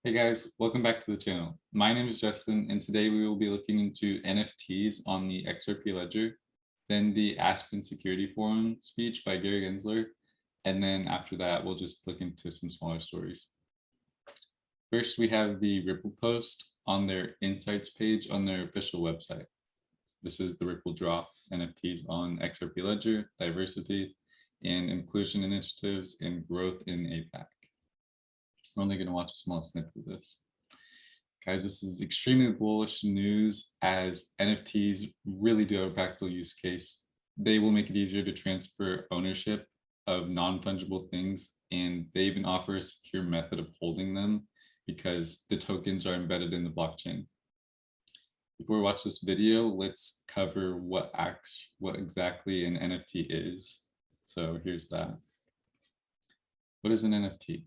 Hey guys, welcome back to the channel. My name is Justin, and today we will be looking into NFTs on the XRP ledger, then the Aspen Security Forum speech by Gary Gensler, and then after that, we'll just look into some smaller stories. First, we have the Ripple post on their insights page on their official website. This is the Ripple drop NFTs on XRP ledger, diversity and inclusion initiatives, and growth in APAC. We're only going to watch a small snippet of this. Guys, this is extremely bullish news as NFTs really do have a practical use case. They will make it easier to transfer ownership of non-fungible things, and they even offer a secure method of holding them because the tokens are embedded in the blockchain. Before we watch this video, let's cover what exactly an NFT is. So here's that. What is an NFT?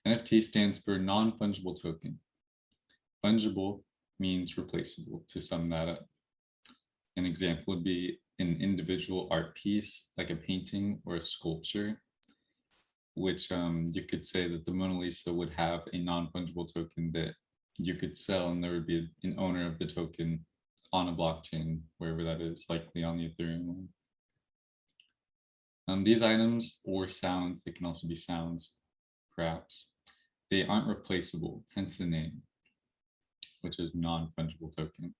NFT stands for non-fungible token. Fungible means replaceable, to sum that up. An example would be an individual art piece, like a painting or a sculpture, which you could say that the Mona Lisa would have a non-fungible token that you could sell, and there would be an owner of the token on a blockchain, wherever that is, likely on the Ethereum one. These items or sounds, they can also be sounds, perhaps, they aren't replaceable, hence the name, which is non-fungible token.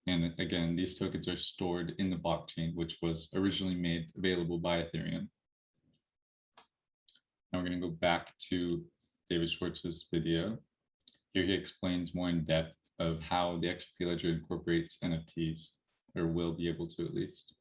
And again, these tokens are stored in the blockchain, which was originally made available by Ethereum. Now we're going to go back to David Schwartz's video. Here he explains more in depth of how the XRP ledger incorporates NFTs, or will be able to at least.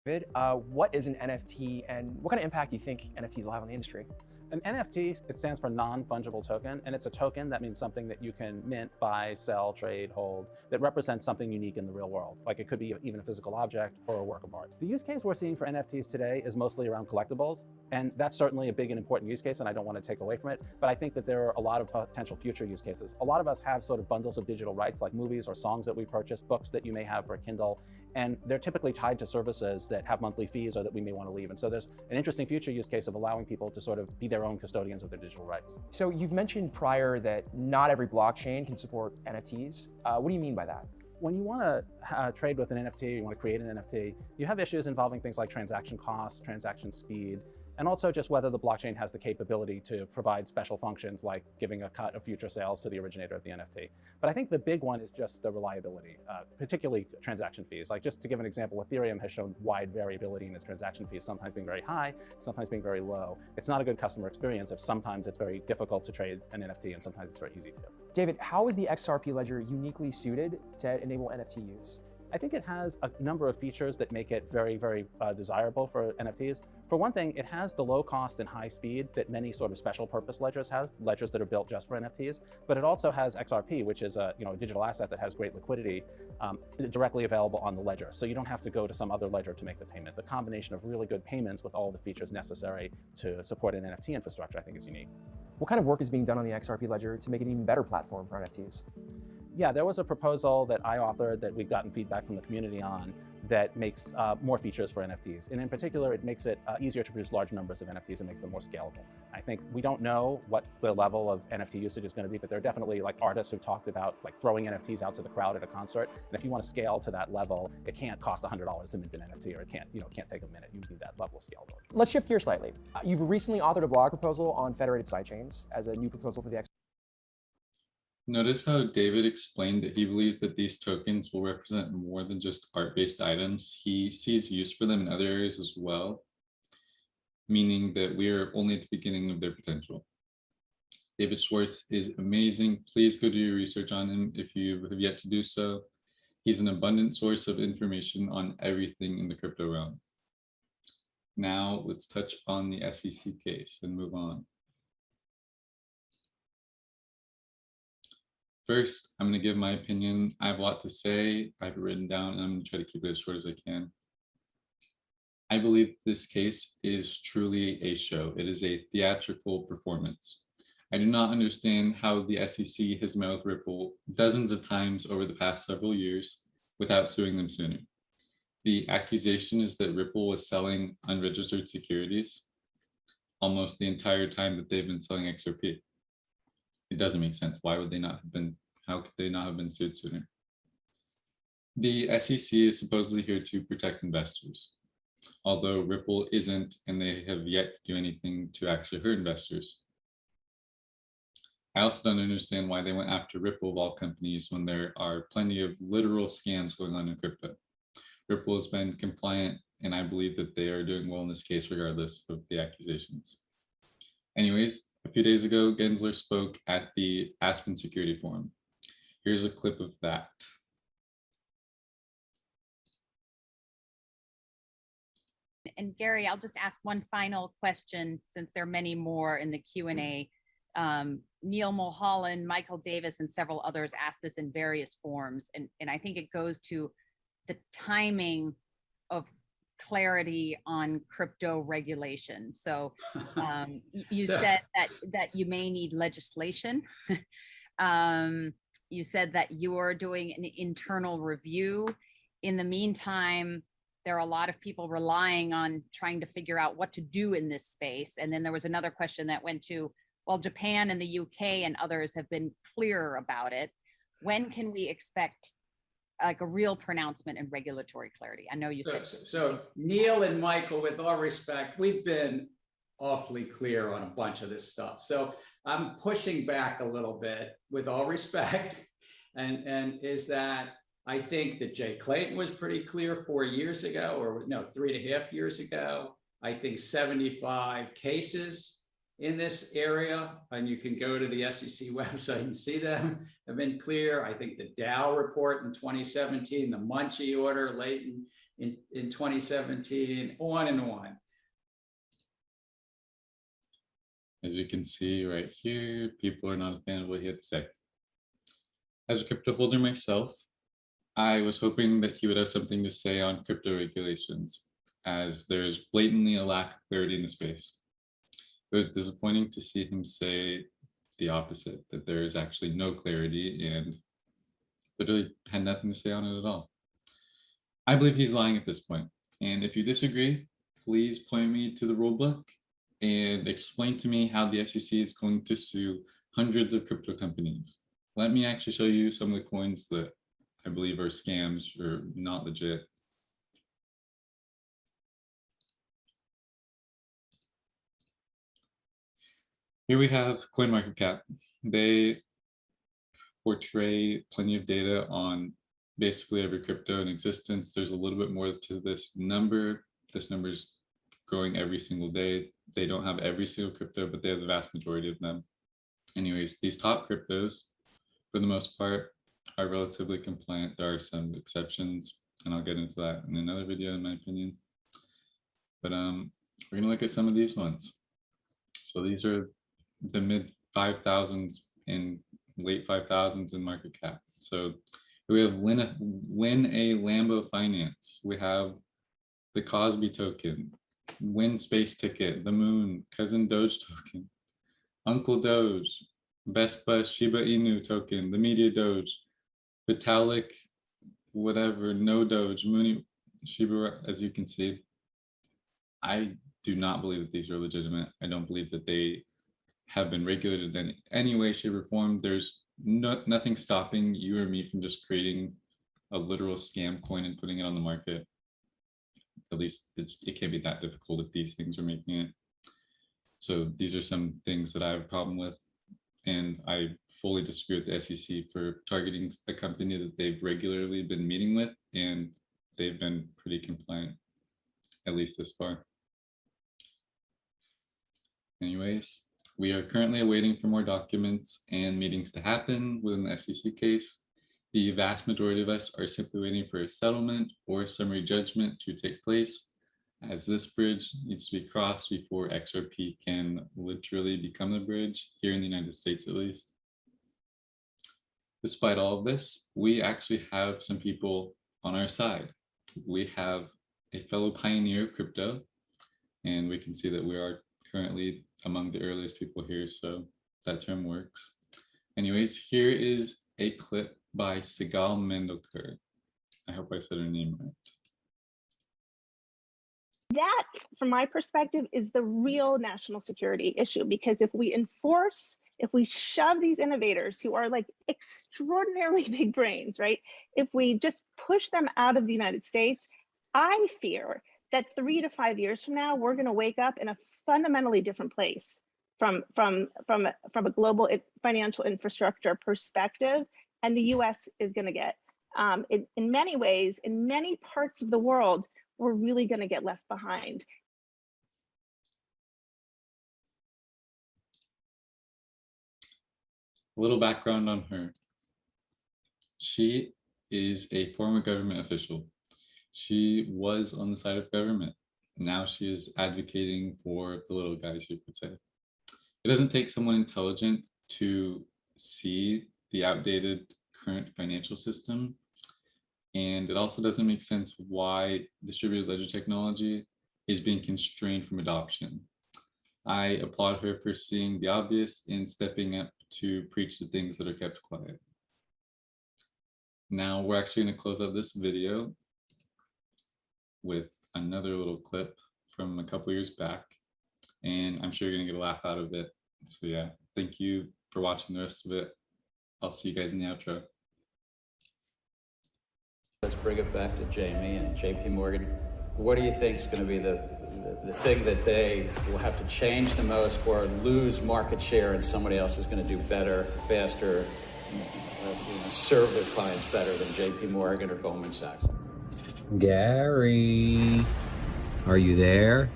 David, what is an NFT and what kind of impact do you think NFTs will have on the industry? An NFT, it stands for non-fungible token, and it's a token that means something that you can mint, buy, sell, trade, hold, that represents something unique in the real world. Like it could be even a physical object or a work of art. The use case we're seeing for NFTs today is mostly around collectibles, and that's certainly a big and important use case, and I don't want to take away from it, but I think that there are a lot of potential future use cases. A lot of us have sort of bundles of digital rights like movies or songs that we purchase, books that you may have for Kindle, and they're typically tied to services that have monthly fees or that we may want to leave. And so there's an interesting future use case of allowing people to sort of be their own custodians of their digital rights. So you've mentioned prior that not every blockchain can support NFTs. What do you mean by that? When you want to trade with an NFT, you want to create an NFT, you have issues involving things like transaction costs, transaction speed, and also just whether the blockchain has the capability to provide special functions like giving a cut of future sales to the originator of the NFT. But I think the big one is just the reliability, particularly transaction fees. Like just to give an example, Ethereum has shown wide variability in its transaction fees, sometimes being very high, sometimes being very low. It's not a good customer experience if sometimes it's very difficult to trade an NFT and sometimes it's very easy to. David, how is the XRP ledger uniquely suited to enable NFT use? I think it has a number of features that make it very, very desirable for NFTs. For one thing, it has the low cost and high speed that many sort of special purpose ledgers have, ledgers that are built just for NFTs. But it also has XRP, which is a digital asset that has great liquidity directly available on the ledger. So you don't have to go to some other ledger to make the payment. The combination of really good payments with all the features necessary to support an NFT infrastructure, I think is unique. What kind of work is being done on the XRP ledger to make it an even better platform for NFTs? Yeah, there was a proposal that I authored that we've gotten feedback from the community on that makes more features for NFTs. And in particular, it makes it easier to produce large numbers of NFTs and makes them more scalable. I think we don't know what the level of NFT usage is going to be, but there are definitely like artists who've talked about like throwing NFTs out to the crowd at a concert. And if you want to scale to that level, it can't cost $100 to mint an NFT, or it can't take a minute. You need that level of scalability. Let's shift gears slightly. You've recently authored a blog proposal on federated sidechains as a new proposal for the XRP. Notice how David explained that he believes that these tokens will represent more than just art-based items. He sees use for them in other areas as well, meaning that we are only at the beginning of their potential. David Schwartz is amazing. Please go do your research on him if you have yet to do so. He's an abundant source of information on everything in the crypto realm. Now let's touch on the SEC case and move on. First, I'm going to give my opinion. I have a lot to say. I have it written down, and I'm going to try to keep it as short as I can. I believe this case is truly a show. It is a theatrical performance. I do not understand how the SEC has met with Ripple dozens of times over the past several years without suing them sooner. The accusation is that Ripple was selling unregistered securities almost the entire time that they've been selling XRP. It doesn't make sense. Why would they not have been, how could they not have been sued sooner? The SEC is supposedly here to protect investors, although Ripple isn't, and they have yet to do anything to actually hurt investors. I also don't understand why they went after Ripple of all companies when there are plenty of literal scams going on in crypto. Ripple has been compliant, and I believe that they are doing well in this case regardless of the accusations. Anyways, a few days ago, Gensler spoke at the Aspen Security Forum. Here's a clip of that. And Gary, I'll just ask one final question since there are many more in the Q&A. Neil Mulholland, Michael Davis, and several others asked this in various forms. And I think it goes to the timing of clarity on crypto regulation. So you said that you may need legislation. You said that you're doing an internal review. In the meantime, there are a lot of people relying on trying to figure out what to do in this space. And then there was another question that went to, well, Japan and the UK and others have been clearer about it. When can we expect like a real pronouncement and regulatory clarity? I know you said. So Neil and Michael, with all respect, we've been awfully clear on a bunch of this stuff. So I'm pushing back a little bit with all respect. And is that I think that Jay Clayton was pretty clear 4 years ago, or no, 3.5 years ago. I think 75 cases in this area, and you can go to the SEC website and see them, have been clear. I think the Dow report in 2017, the Munchie order late in 2017, on and on. As you can see right here, people are not a fan of what he had to say. As a crypto holder myself, I was hoping that he would have something to say on crypto regulations, as there's blatantly a lack of clarity in the space. It was disappointing to see him say the opposite, that there is actually no clarity and literally had nothing to say on it at all. I believe he's lying at this point. And if you disagree, please point me to the rule book and explain to me how the SEC is going to sue hundreds of crypto companies. Let me actually show you some of the coins that I believe are scams or not legit. Here we have CoinMarketCap. They portray plenty of data on basically every crypto in existence. There's a little bit more to this number. This number is growing every single day. They don't have every single crypto, but they have the vast majority of them. Anyways, these top cryptos, for the most part, are relatively compliant. There are some exceptions, and I'll get into that in another video, in my opinion. But we're gonna look at some of these ones. So these are the mid 5,000s and late 5,000s in market cap. So we have Win a Lambo Finance. We have the Cosby token, Win Space Ticket, the Moon, Cousin Doge token, Uncle Doge, Vespa Shiba Inu token, the Media Doge, Vitalik, whatever, no Doge, Mooney, Shiba, as you can see. I do not believe that these are legitimate. I don't believe that they have been regulated in any way, shape, or form. There's nothing stopping you or me from just creating a literal scam coin and putting it on the market. At least it can't be that difficult if these things are making it. So these are some things that I have a problem with. And I fully disagree with the SEC for targeting a company that they've regularly been meeting with, and they've been pretty compliant, at least this far. Anyways, we are currently awaiting for more documents and meetings to happen within the SEC case. The vast majority of us are simply waiting for a settlement or summary judgment to take place, as this bridge needs to be crossed before XRP can literally become the bridge, here in the United States at least. Despite all of this, we actually have some people on our side. We have a fellow pioneer of crypto, and we can see that we are currently among the earliest people here, so that term works. Anyways, here is a clip by Sigal Mendelker. I hope I said her name right. That, from my perspective, is the real national security issue, because if we shove these innovators who are like extraordinarily big brains, right? If we just push them out of the United States, I fear that 3 to 5 years from now, we're going to wake up in a fundamentally different place from a global financial infrastructure perspective, and the U.S. is going to get, in many ways, in many parts of the world, we're really going to get left behind. A little background on her. She is a former government official. She was on the side of government. Now she is advocating for the little guys, you could say. It doesn't take someone intelligent to see the outdated current financial system. And it also doesn't make sense why distributed ledger technology is being constrained from adoption. I applaud her for seeing the obvious and stepping up to preach the things that are kept quiet. Now we're actually going to close out this video with another little clip from a couple years back, and I'm sure you're going to get a laugh out of it. So yeah, thank you for watching the rest of it. I'll see you guys in the outro. Let's bring it back to Jamie and JP Morgan. What do you think is going to be the thing that they will have to change the most or lose market share and somebody else is going to do better, faster, serve their clients better than JP Morgan or Goldman Sachs? Gary, are you there?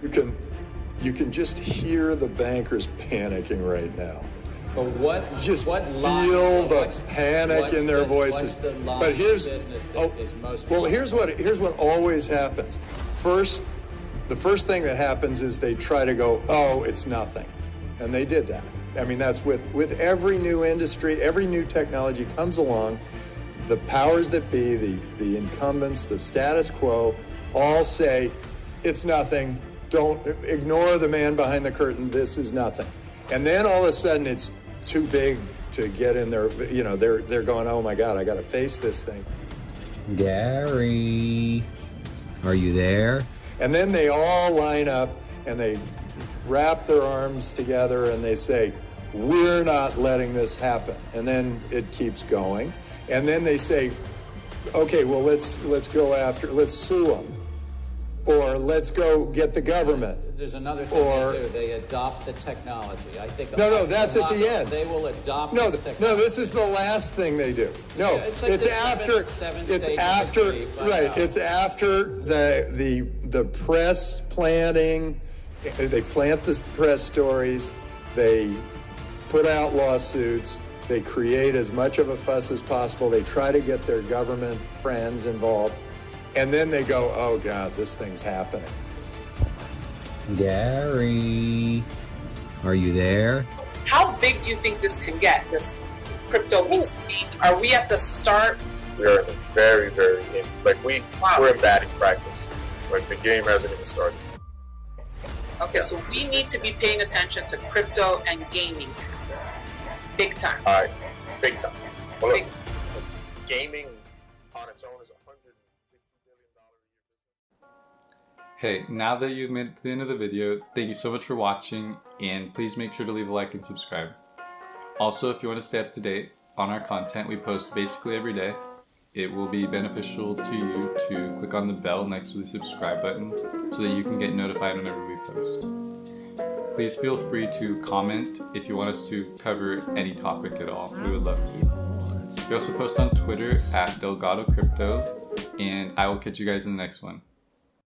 You can just hear the bankers panicking right now. But what feel the panic in their voices. But here's what always happens. The first thing that happens is they try to go, oh, it's nothing. And they did that. I mean, that's with every new industry, every new technology comes along, the powers that be, the incumbents, the status quo, all say, it's nothing. Don't ignore the man behind the curtain. This is nothing. And then all of a sudden it's too big to get in there. You know, they're going, oh my God, I got to face this thing. Gary, are you there? And then they all line up and they wrap their arms together and they say, we're not letting this happen. And then it keeps going. And then they say, okay, well, let's sue them. Or let's go get the government. There's another thing they do. They adopt the technology. I think. No, that's at the end. They will adopt this technology. No, this is the last thing they do. No, yeah, it's like it's after. It's after. Right. It's after the press planting. They plant the press stories. They put out lawsuits. They create as much of a fuss as possible. They try to get their government friends involved. And then they go, oh God, this thing's happening. Gary, are you there? How big do you think this can get, this crypto means? Are we at the start? We are very, very we're in batting practice. Like the game hasn't even started. Okay, so we need to be paying attention to crypto and gaming. Big time. All right, big time. Well, look, gaming on its own is $150 billion a year business. Hey, now that you've made it to the end of the video, thank you so much for watching, and please make sure to leave a like and subscribe. Also, if you want to stay up to date on our content, we post basically every day. It will be beneficial to you to click on the bell next to the subscribe button so that you can get notified whenever we post. Please feel free to comment if you want us to cover any topic at all. We would love to. We also post on Twitter at Delgado Crypto, and I will catch you guys in the next one.